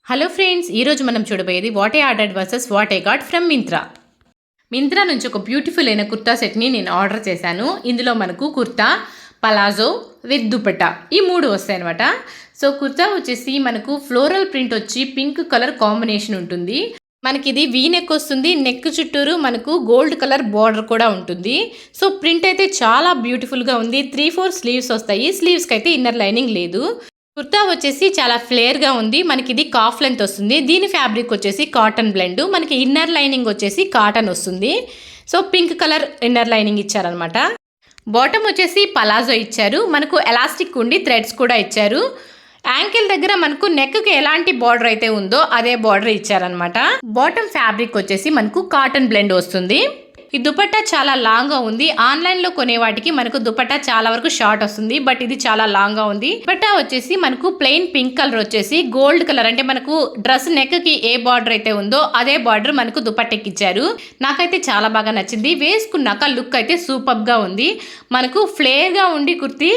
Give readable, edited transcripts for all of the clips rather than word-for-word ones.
Hello friends, ఈరోజు మనం చూడబోయేది what I ordered versus what I got from Myntra నుంచి ఒక బ్యూటిఫుల్ అయిన కుర్తా సెట్ని నేను ఆర్డర్ చేశాను. ఇందులో మనకు కుర్తా, పలాజో విత్ దుపట్టా ఈ మూడు వస్తాయి అనమాట. సో కుర్తా వచ్చేసి మనకు ఫ్లోరల్ ప్రింట్ వచ్చి పింక్ కలర్ కాంబినేషన్ ఉంటుంది. మనకి ఇది వీ నెక్ వస్తుంది. నెక్ చుట్టూరు మనకు గోల్డ్ కలర్ బార్డర్ కూడా ఉంటుంది. సో ప్రింట్ అయితే చాలా బ్యూటిఫుల్గా ఉంది. 3-4 స్లీవ్స్ వస్తాయి. స్లీవ్స్కి అయితే ఇన్నర్ లైనింగ్ లేదు. కుర్తా వచ్చేసి చాలా ఫ్లేర్గా ఉంది. మనకి ఇది కాఫ్ లెంత్ వస్తుంది. దీని ఫ్యాబ్రిక్ వచ్చేసి కాటన్ బ్లెండ్. మనకి ఇన్నర్ లైనింగ్ వచ్చేసి కాటన్ వస్తుంది. So pink colour inner lining ఇచ్చారనమాట. బాటమ్ వచ్చేసి పలాజో ఇచ్చారు. మనకు ఎలాస్టిక్ ఉండి థ్రెడ్స్ కూడా ఇచ్చారు. యాంకిల్ దగ్గర మనకు నెక్కి ఎలాంటి బార్డర్ అయితే ఉందో అదే బార్డర్ ఇచ్చారనమాట. బాటమ్ ఫ్యాబ్రిక్ వచ్చేసి మనకు కాటన్ బ్లెండ్ వస్తుంది. ఈ దుపట్టా చాలా లాంగ్గా ఉంది. ఆన్లైన్లో కొనే వాటికి మనకు దుపట్టా చాలా వరకు షార్ట్ వస్తుంది. బట్ ఇది చాలా లాంగ్గా ఉంది. దుపట్టా వచ్చేసి మనకు ప్లెయిన్ పింక్ కలర్ వచ్చేసి గోల్డ్ కలర్, అంటే మనకు డ్రెస్ నెక్కి ఏ బార్డర్ అయితే ఉందో అదే బార్డర్ మనకు దుపట్టకి ఇచ్చారు. నాకైతే చాలా బాగా నచ్చింది. వేసుకున్నాక లుక్ అయితే సూపర్గా ఉంది. మనకు ఫ్లేర్గా ఉండి కుర్తీ,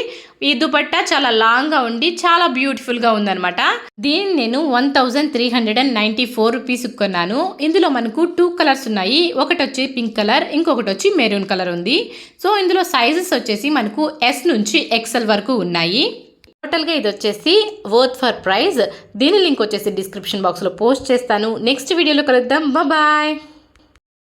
ఈ దుపట్టా చాలా లాంగ్గా ఉండి చాలా బ్యూటిఫుల్గా ఉందనమాట. దీన్ని నేను 1394 రూపీస్ కొన్నాను. ఇందులో మనకు 2 కలర్స్ ఉన్నాయి. ఒకటి వచ్చి పింక్ కలర్, ఇంకొకటి వచ్చి మెరూన్ కలర్ ఉంది. సో ఇందులో సైజెస్ వచ్చేసి మనకు ఎస్ నుంచి ఎక్సెల్ వరకు ఉన్నాయి. టోటల్గా ఇది వచ్చేసి వర్త్ ఫర్ ప్రైజ్. దీని లింక్ వచ్చేసి డిస్క్రిప్షన్ బాక్స్లో పోస్ట్ చేస్తాను. నెక్స్ట్ వీడియోలో కలుద్దాం. బాయ్.